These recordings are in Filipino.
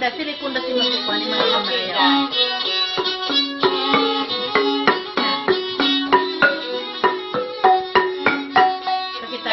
Anda, silikon na si Masukuan ni mga kamaya. Pakita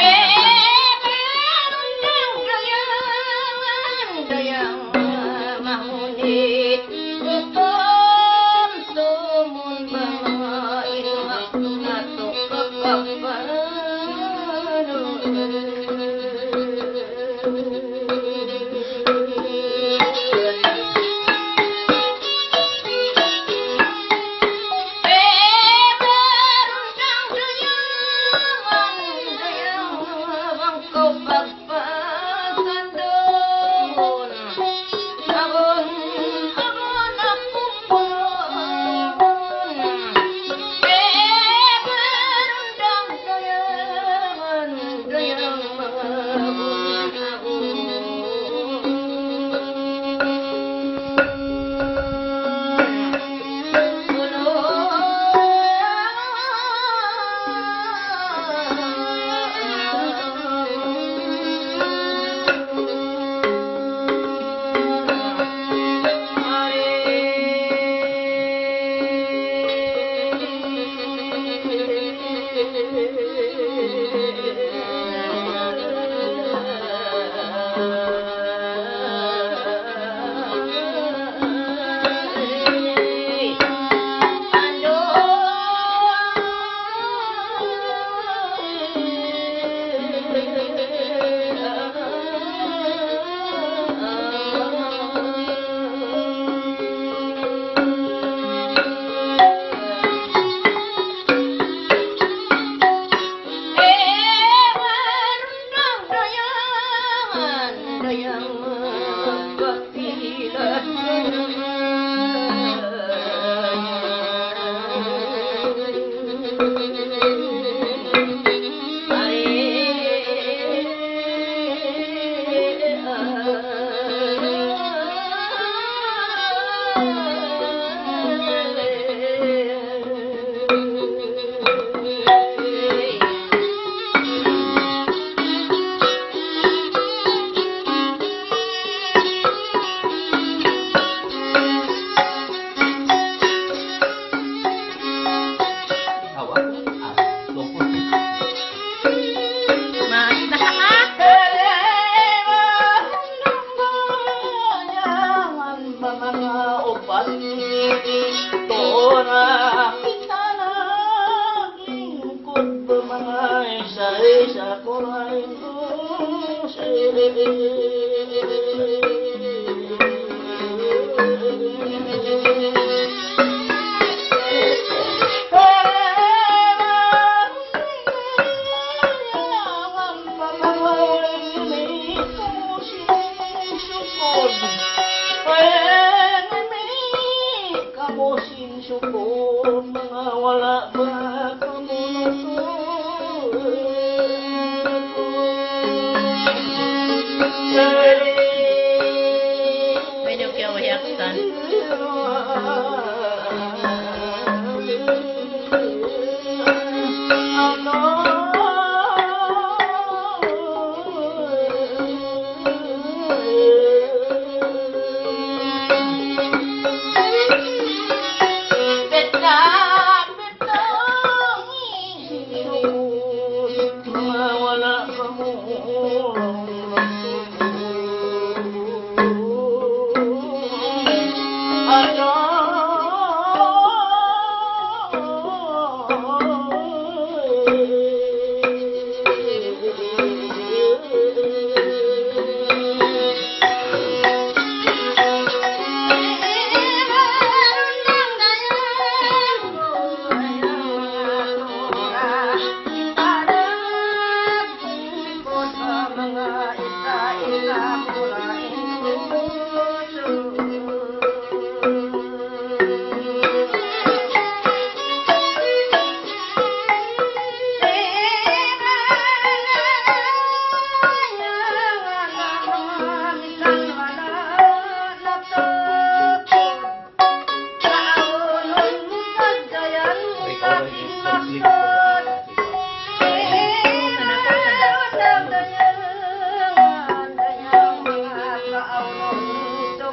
medyo kiyawahyaksan.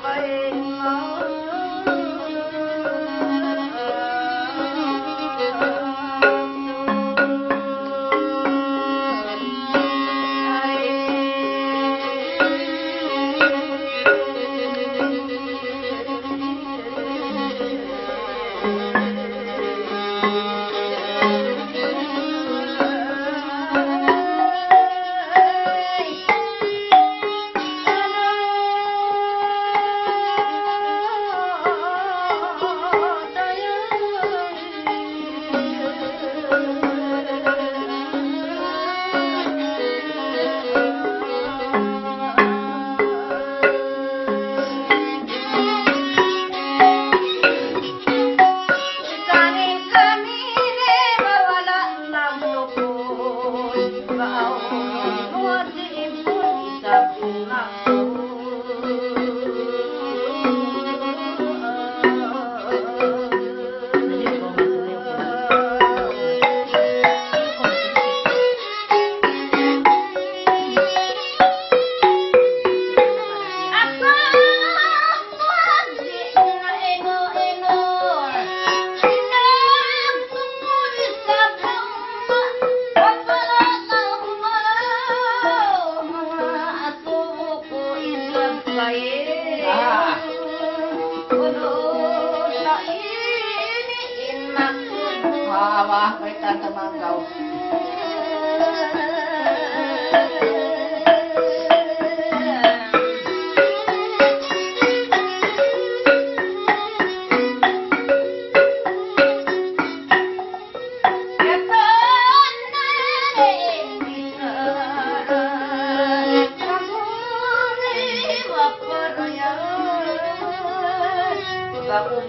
Bye. mama, may tatamangkaw.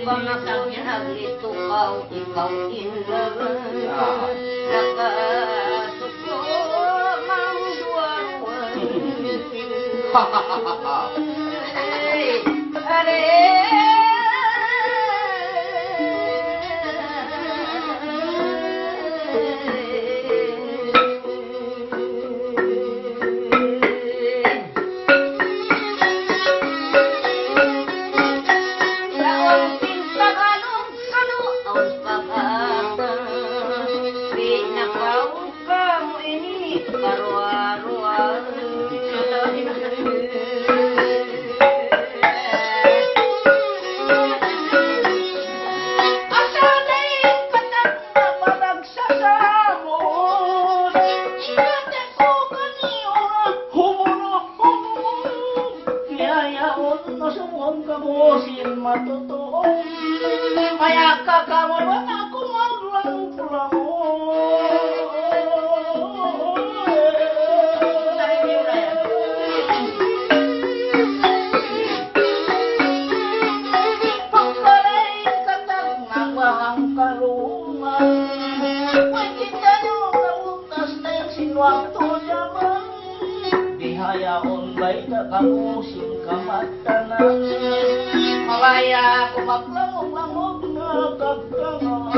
Upang ako naglito ikaw inlaban. Nakasuklo mang duwaruan. Matutuo, kaya kakawalan ako maglang-lang. Pagbalay katag nabahang kalungan, pagkita nyo kabutas na yung sinwakto naman. Dihayaon ba'y kakamusin kamatanan, malaya kumaklangog-langog na kagkangan.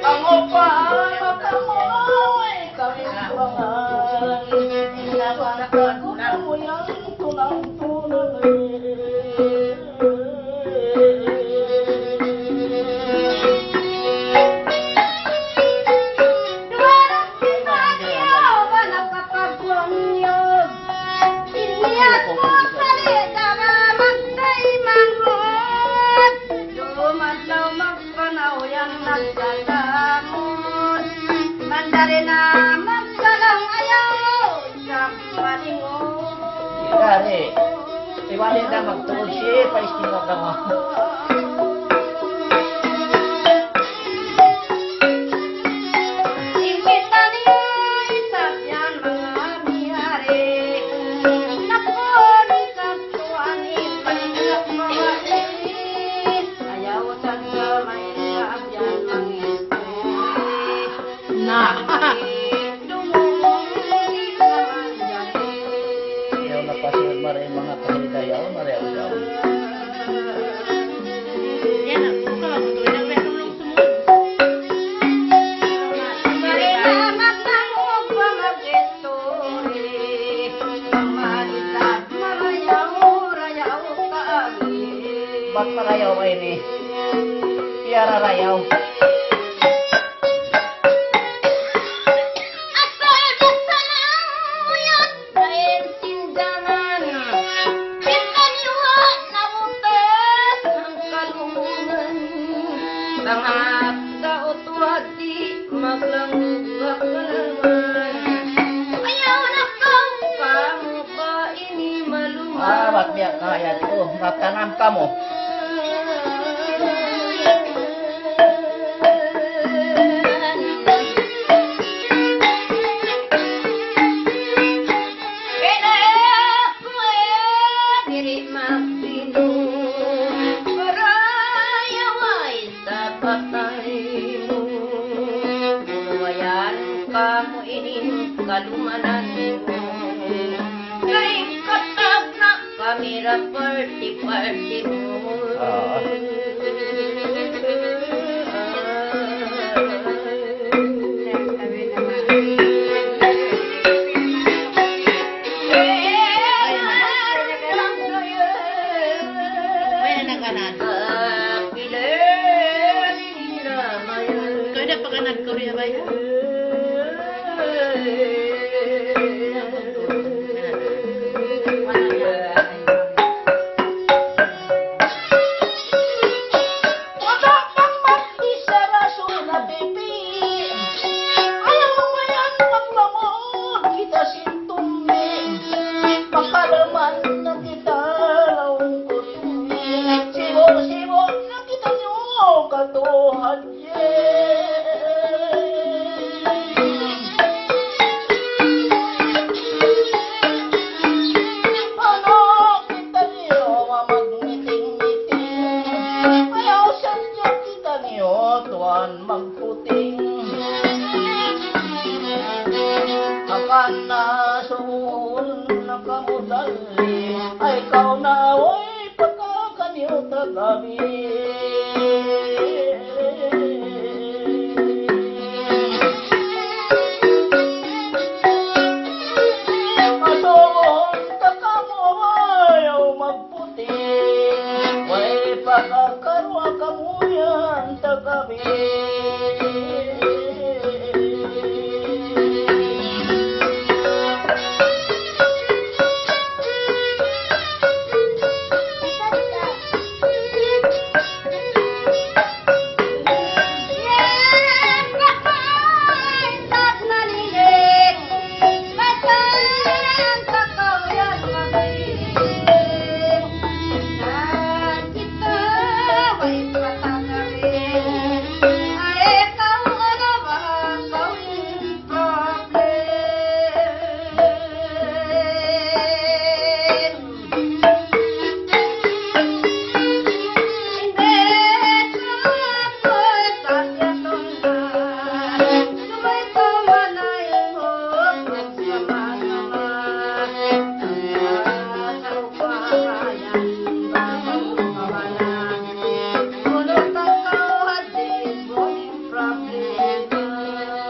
Ang upaan makamoy kawilangan, inabangan ko na mo yung tunang-tunang. Dari, iwalin na magtuon siya, paistingog na mo. Pasunod maray mga kahidayaw, maray daw. Yan ang buka. Tuloy na meron lang sumunod. Ba't marayaw kayo ni? Piara rayaw. Ba't biyak kaya ito? Matanam ka mo. Kamu ini kalumanan kay katag na kamera party mo. Kaya na pagkanan ko rin ba yun? Wala kang mag-isa rason na pipi. Ayaw mo yan maglamon, kita sintumi. Makalaman na kita laong kutumi. Sibok-sibok na kita nyo katuhan Ano kita niyo mamagmiting-miting. Ayaw sadya kita niyo tuwan magputing. Akan na suul na kamudali, ay ikaw na ay pagkakaniyo tagabi. Masuon ka ka mo ayaw magputing, way pagkakarwa ka mo yan tagabi.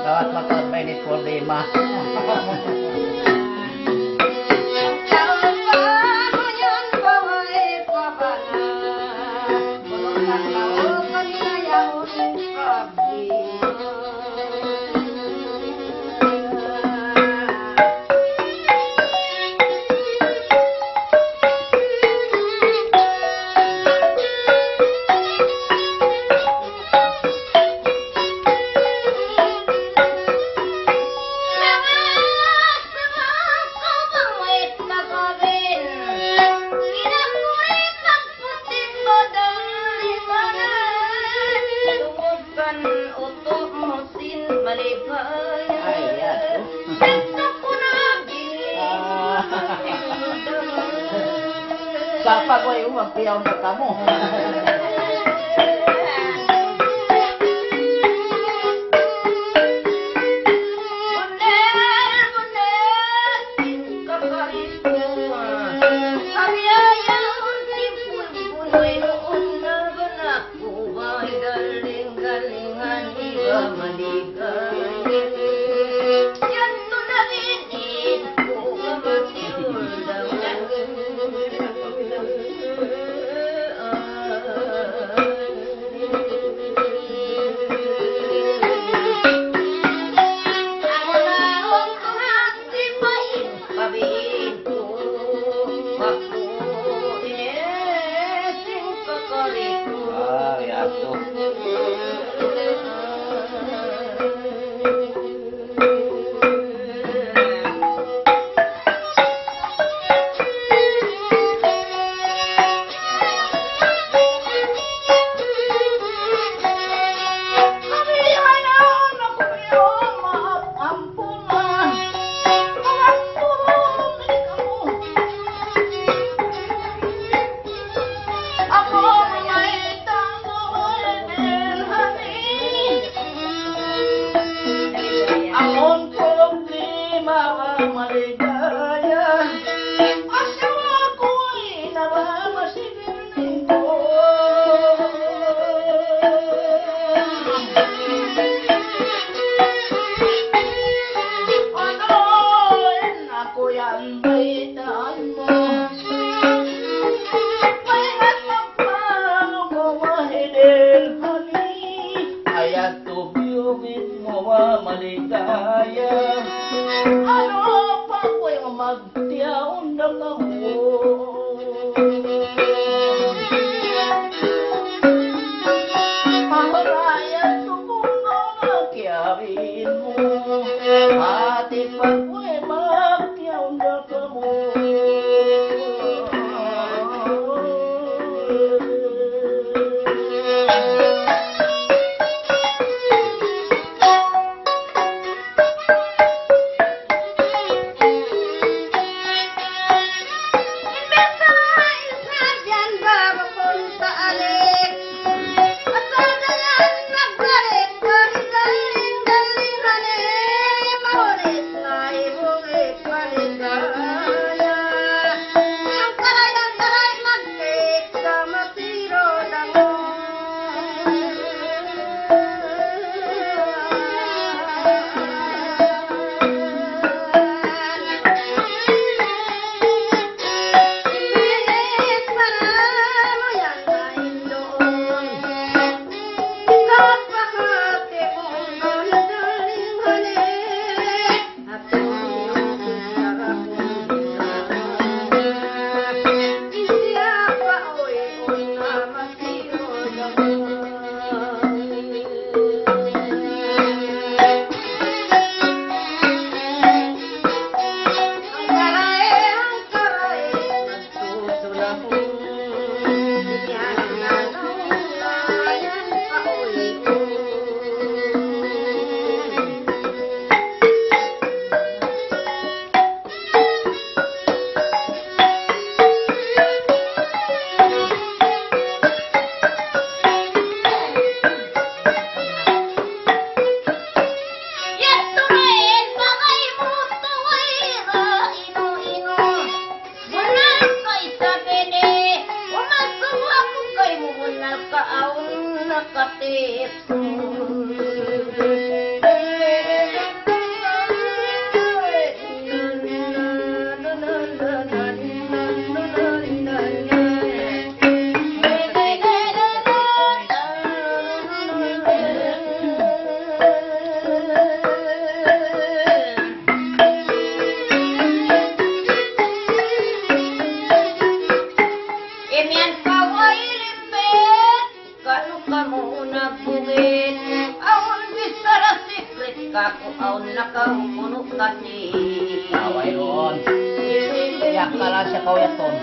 Dapat magkakabinit problema. Ay, yan. Sa pagway umagpiyaw na kamo. maligaya. Ano pa ko'y magtiyaon na kamo? Paharayan sumong nagyarin mo, ati pa ko'y magtiyaon na kamo. Away ron. Yak ka lang siya kawiyaton.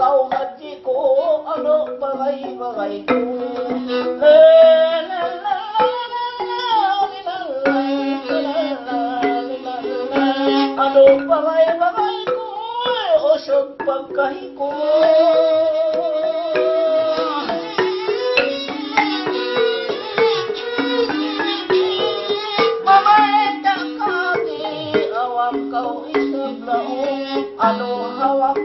Kau ngaji ko, ano bagay-bagay ko. Ano bagay-bagay ko, usog pagkahi ko. Mamaenda ka di awam kau isang laong, ano hawak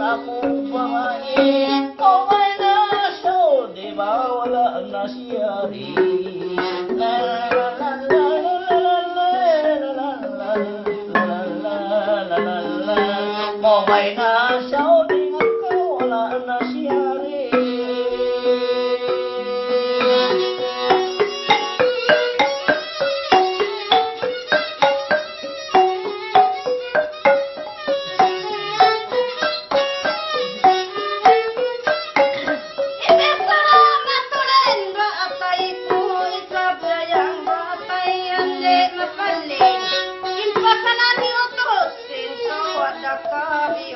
akong bahay, kung ay naso, di ba wala na siya rin? La la la la la la la la la la la. Kung ay naso, di ba wala na siya rin? Kami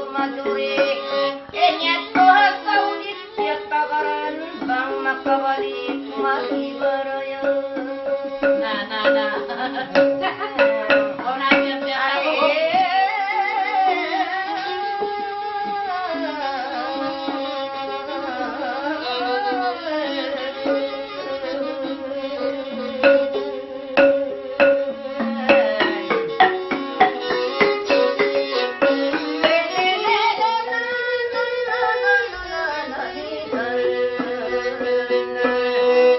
maduri Enyat toha kaudit tiap tagaran Bang makabalik mahibaraya Na. Oh, nandiyan siya ako.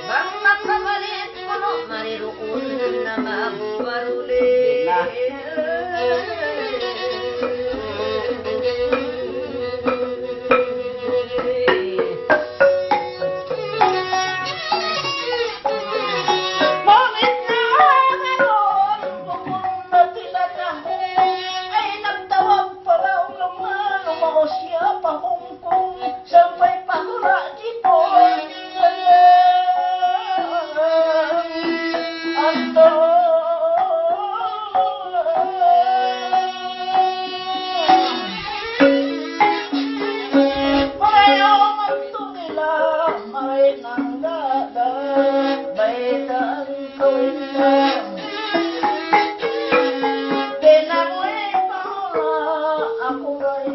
Bang makabalik kuno mariruun na magbaruli Bakit nga ngayon, bukong natilan ako, ay nagtawag para ulaman, umao siya pa Hong Kong, sabay pahura dito. Ando. Pareho magtulila, may nanggada, baydan kawin lang. Pinangoy paula, ako ay,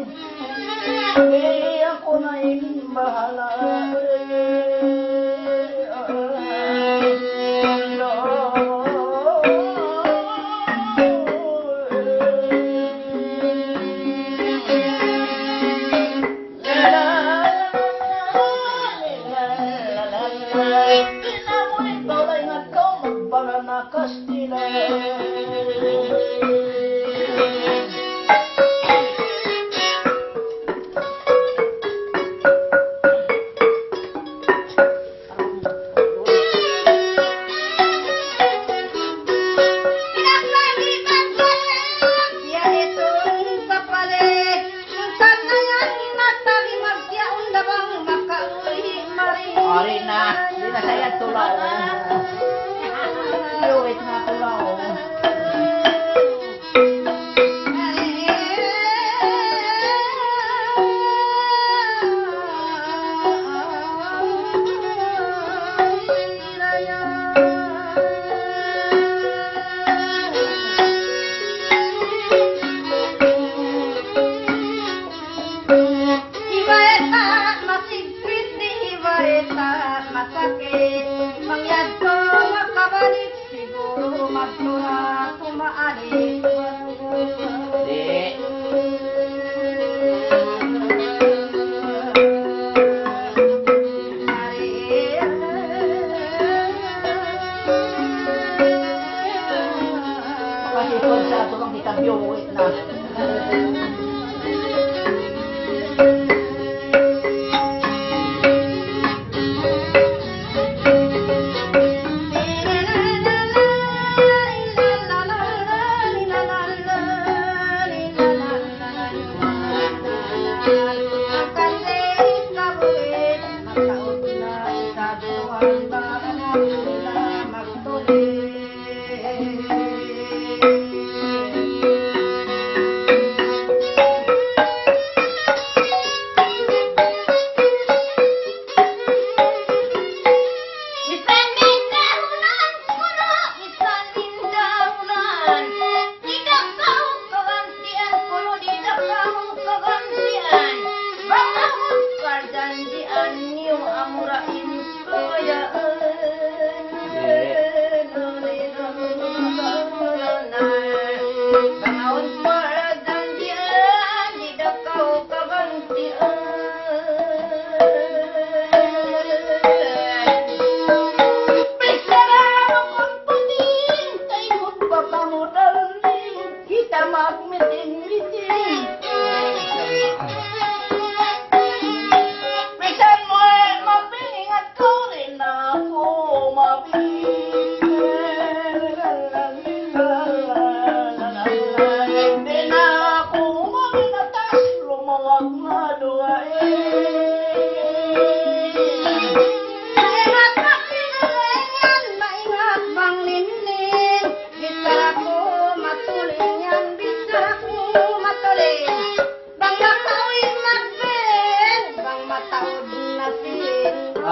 ako na'y bahala. Ari na, di na saya tulaw. Luwit na tulaw. Masakit, mangyad ko makabalik siguro magtura kumaalis. Di. Makasipon sa tulong kita biyuwit na.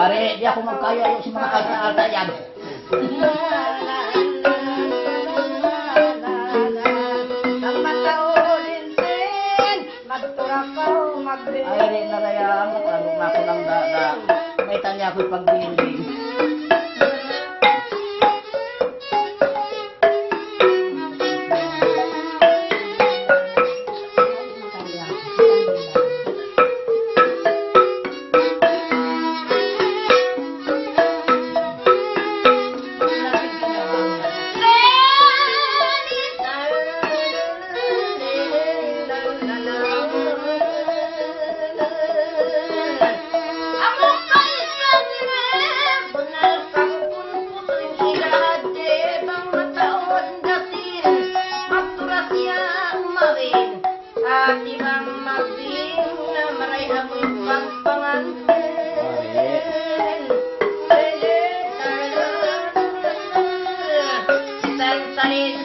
Pare, di ako magkaya yung si mga kata yan. Ang mataunin sin, magturakaw, magbilis. Ay, rin na kaya mo, ano na ako ng dada. May tanya ako'y pagbiling.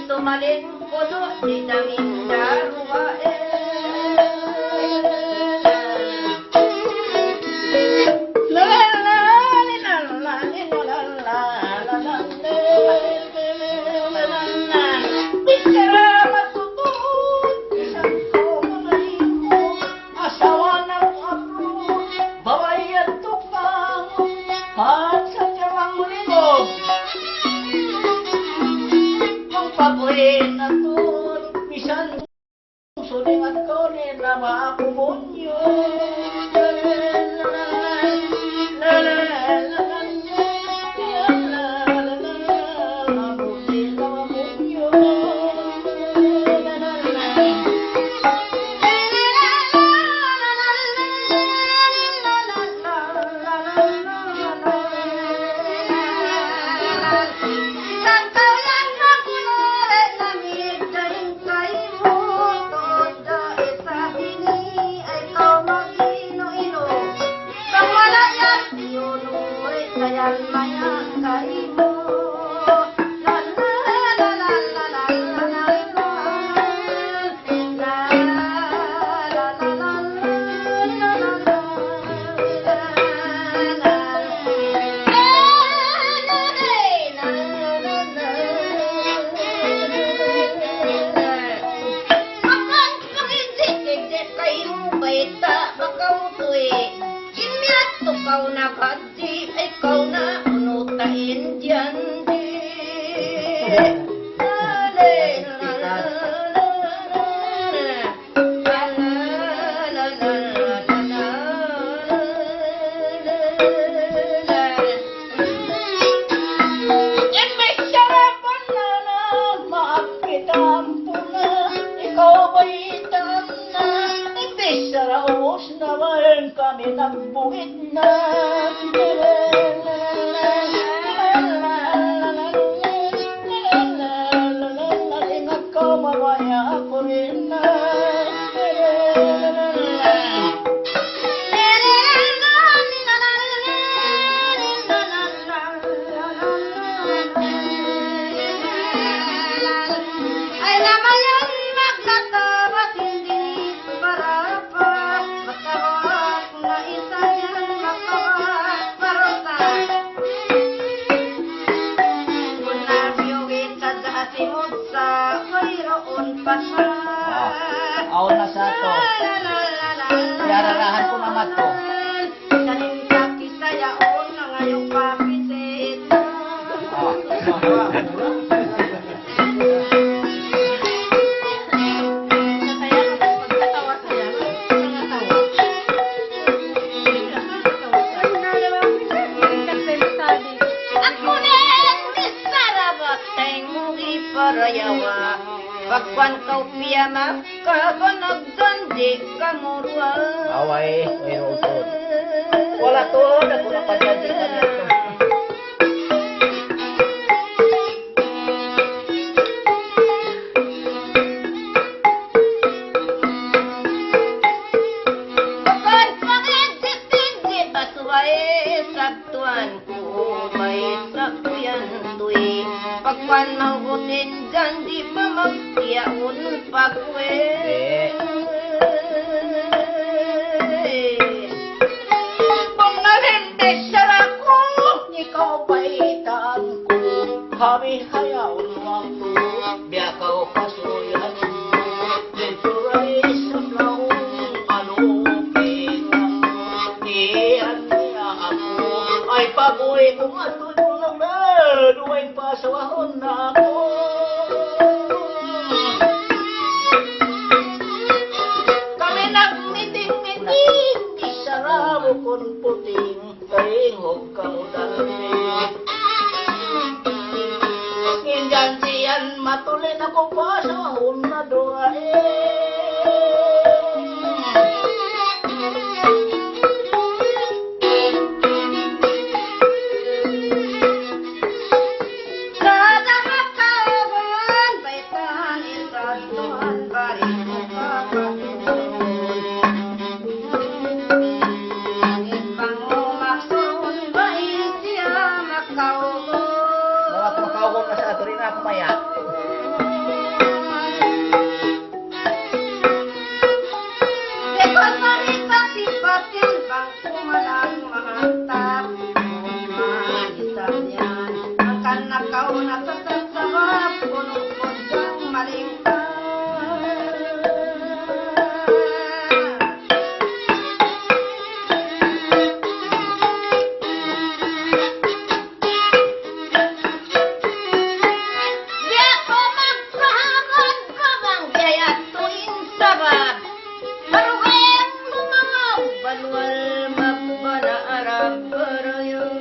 Tumalin puno di daming daruae. Pabuhin atun, bisan suling at kaunin na maakumonyo. Ikaw na kaddi, ikaw na unutain dyan di. Kami nagbuhit na. Ingat ko, mamaya ako rin na. Ay namayan maglatawas hindi parapat matawag na isa yan makawag marotan. Kung nabiyuwit sa dasimod sa mayroon pa siya. Ako na sa to. Yararahan ko naman to. Kanin ka kisayaon na ngayong papisit. Ako din disarabat ay mugi parayawa. Pagwan kau piyama kabanagdandi kamurwa. Away, mayroon to. Wala to, ako na padyadin na nito. Pagwan pangedit-dit asway sabtuan ko may sakyan tuwi. Pagwan magutin dyan di ba magtiyaon pagwe. Kung nalimbe sarap bagoy kung ato nang duwain pasawahon na ako. Kami nagmiting-miting, isarabo kon puting, karingog kamudali. Pagkindan siyan, matulin ako pasawahon na duwain. Mga tumakawag na sa ato rin na pumaya.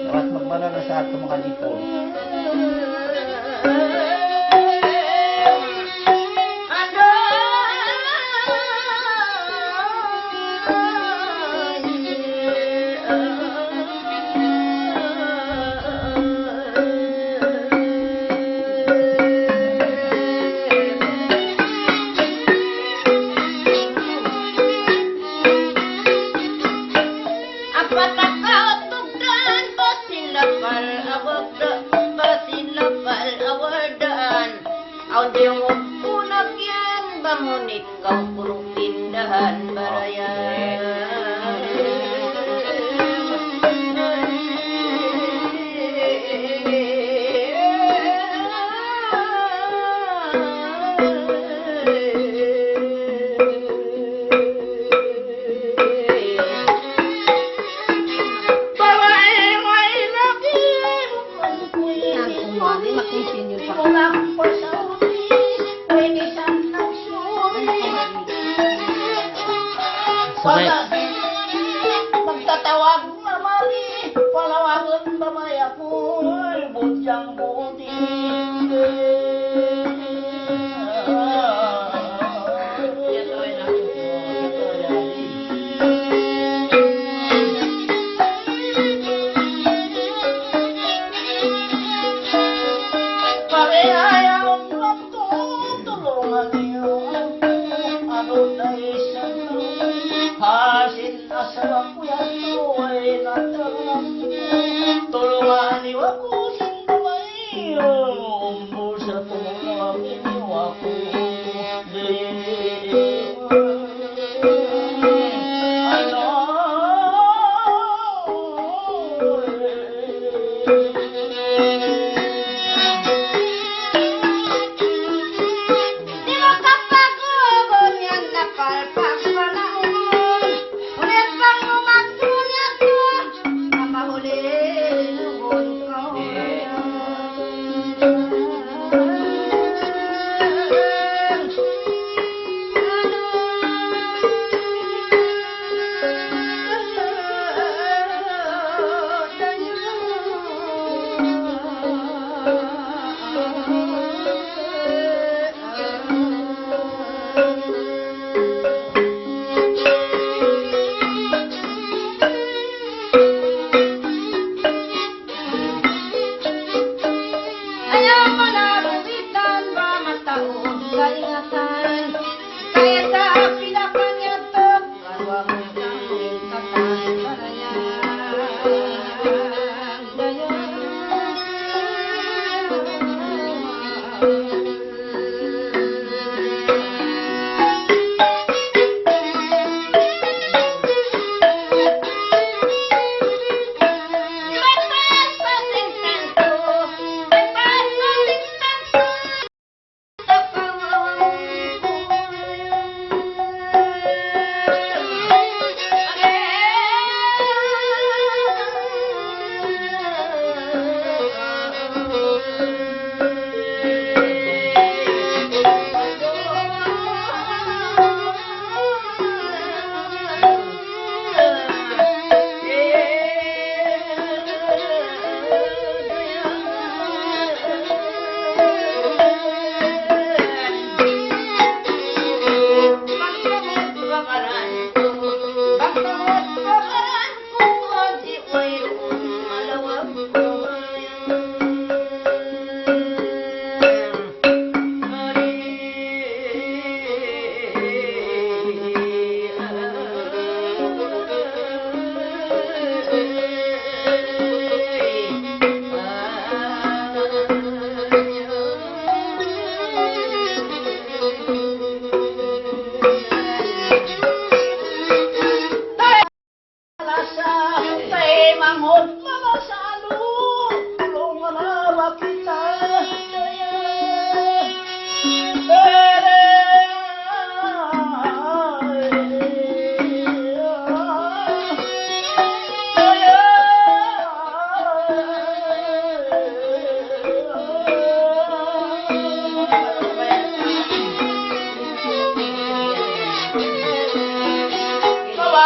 Dapat magbala na sa ato mga lipon. Ikaw puro pindahan Magtatawag na mali, palawagan mamaya ko, budyang buti. Tulungan niyo ako sa kamay, umbol sa tulong niyo ako.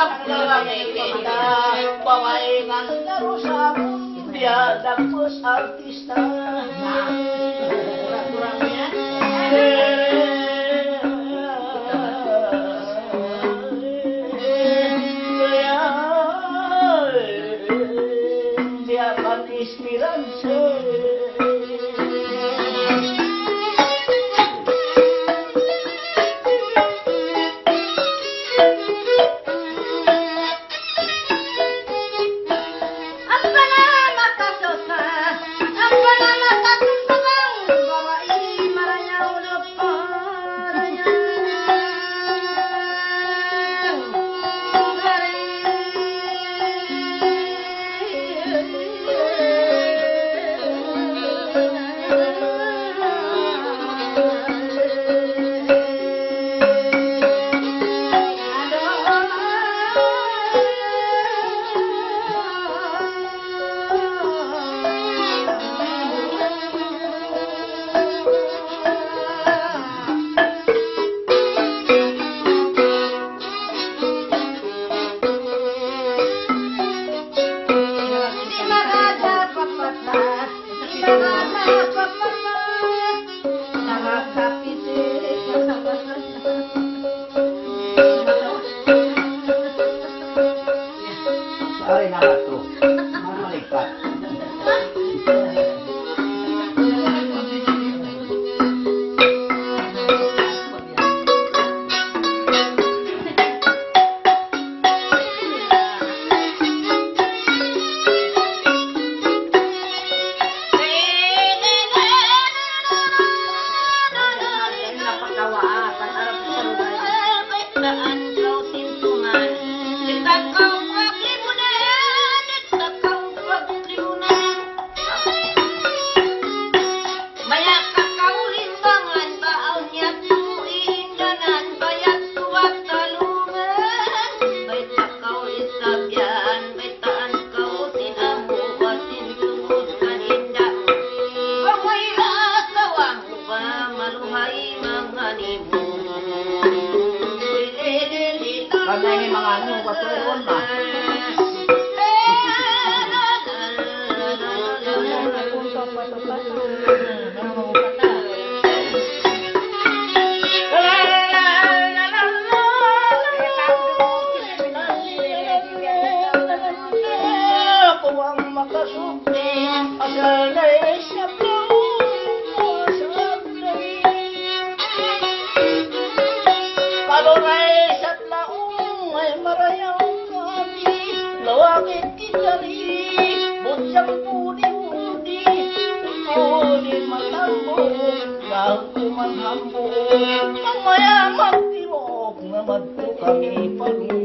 kita bawain ang narusak dia dagpos artista dia kan inspirasi. Sorry na ba ito? Mamalipat. Kami ini mga ano, katuron na. Lawakit kitari, budyang pudi-pudi, pudi matambog, lahat manghambog, mamaya magtirog na madto kami palubog.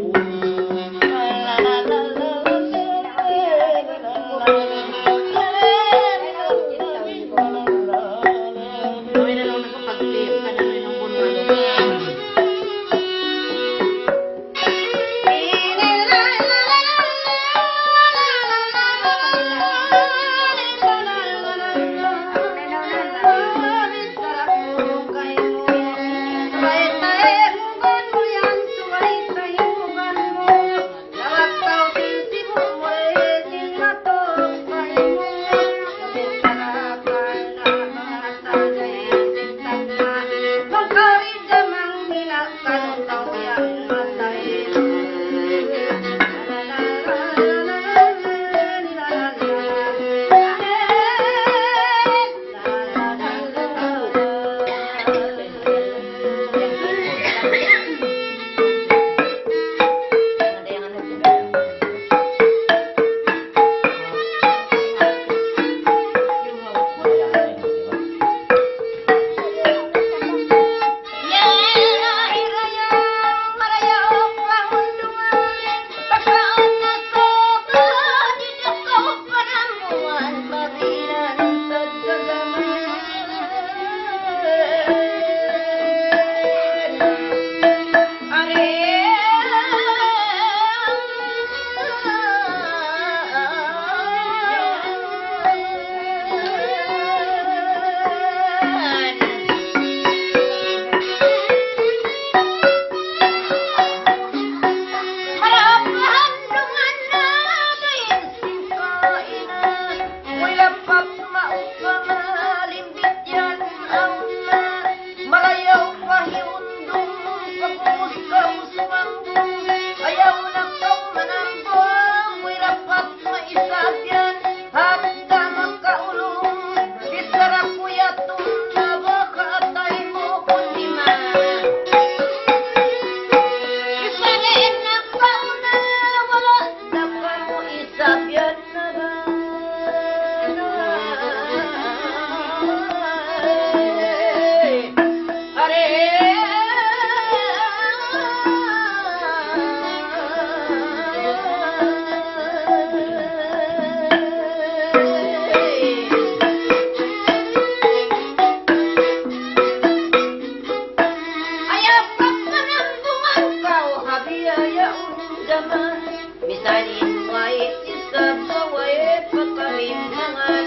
zaman misalin wait isab kaway pagkalimbangan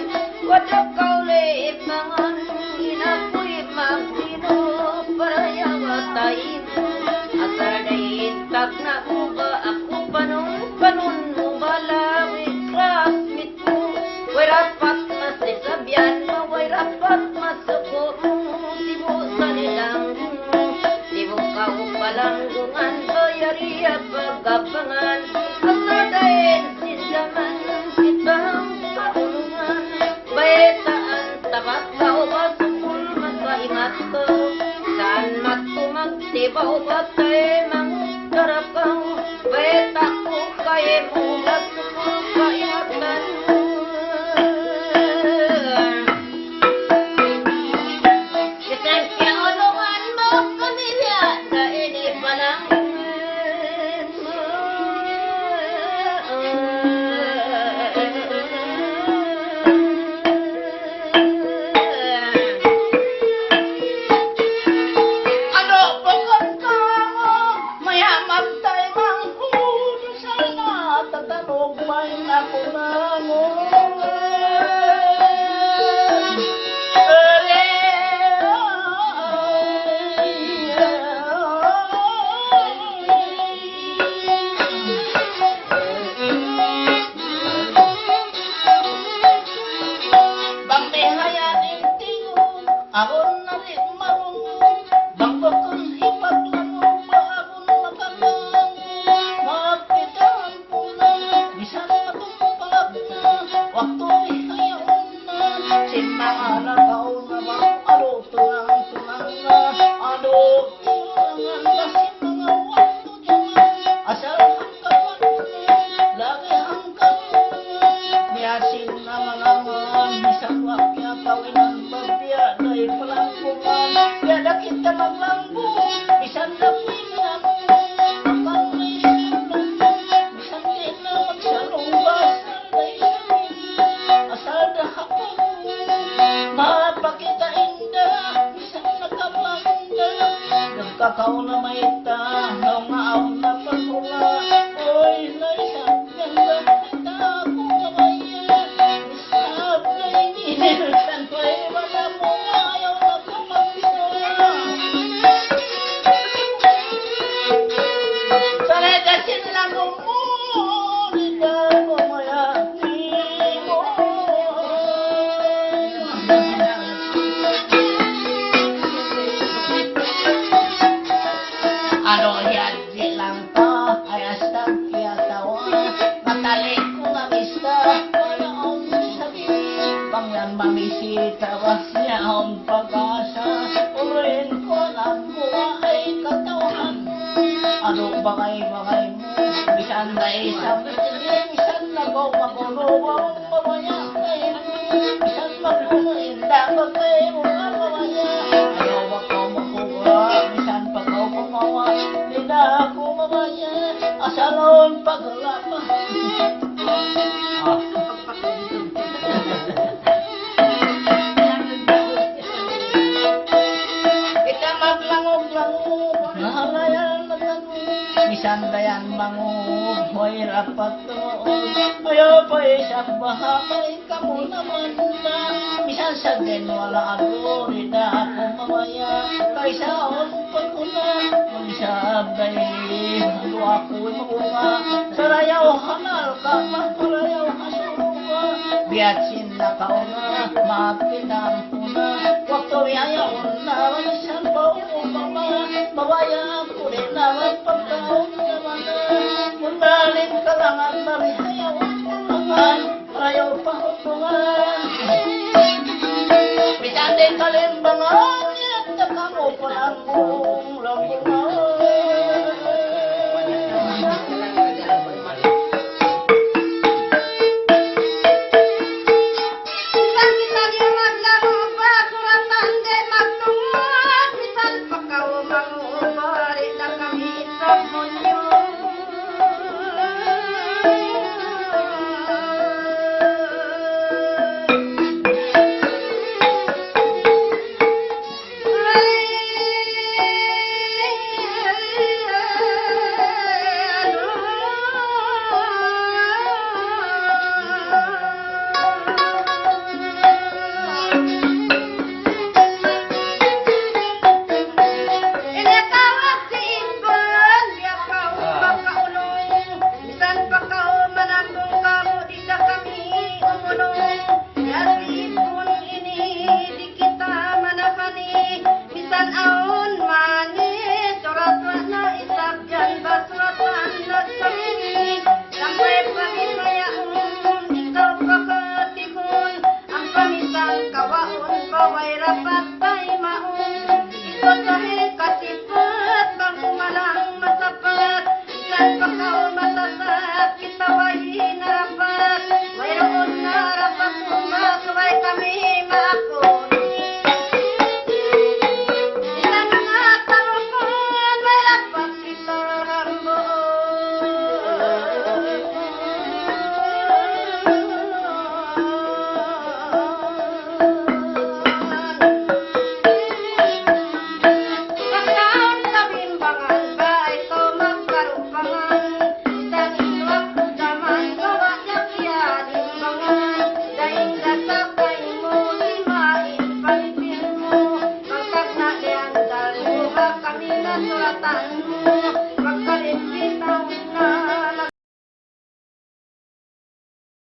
wadya kaulit mangan inapoy magdino para yawatayin asar dayin tag na uba ako panon uba lawi klasmit mo way rapat masisabyan mo way rapat masuko di mo sa nilang di mo kaubalanggungan bayariya pagkapangan asar dayin sindaman kitang kaulungan bayetaan tapat kao basukul magkaingat ko saan magtumagtibaw batay manggarap kang bayeta ko kaya mo basukul kaingatan kisang kaulungan mo pamilya na ini palang Ano bakit ka mo? Maya magtay manghud sana tatanong may ako na mo. Bang bihayan inting ako na rin marunong bang bakang ipaglanong ba akong makalang magpitaan po na bisan matumpag na wakto ihayaon na simang nakaw na bang alo tunang na ano tulangan na simang wakto jaman asal hanggang lagi hanggang niyasin na malangan bisan wakya pawinan bagya dahil palangkungan kaya kita maglambo bisan lapin na akang may silang bisan din na magsalungbas asal dahapon mapakita inda bisan nakapangda nagkakaw na maita nangaaw na pagkula oy naisan ganda kita akong kamaya isab na inilsan pa'y wala mo ayaw na kumagsa saradasin lang mo nila kumaya mo ano yan silang to ay astag kiyatawa matalik ko nga mista walang sabi pangyan mamisita was niya ang pag-asa urin ko lang buwa ay katawan ano bagay mo bisan na isang bisan na go magulubang mamaya bisan maguluinda magay mo mamaya ayaw ako makuha bisan pa ko kumawa nila ako mamaya asalon paglapa kita maglangog-langog nahalayan na bisan dayan mangug hoy rapat tuod ayo pa isang bahay kamo naman na bisan sa din wala ako rida ako mamaya kaysa on pagkuna magisab dahil ano ako magunga sarayaw hanal ka maharayaw hasuruga biatsin na kauna mapitan puna waktu ayaw na bisan pa umama mawaya ko rin naman pagkaon naman mundaling kalangan marihayaw ayaw pa utungan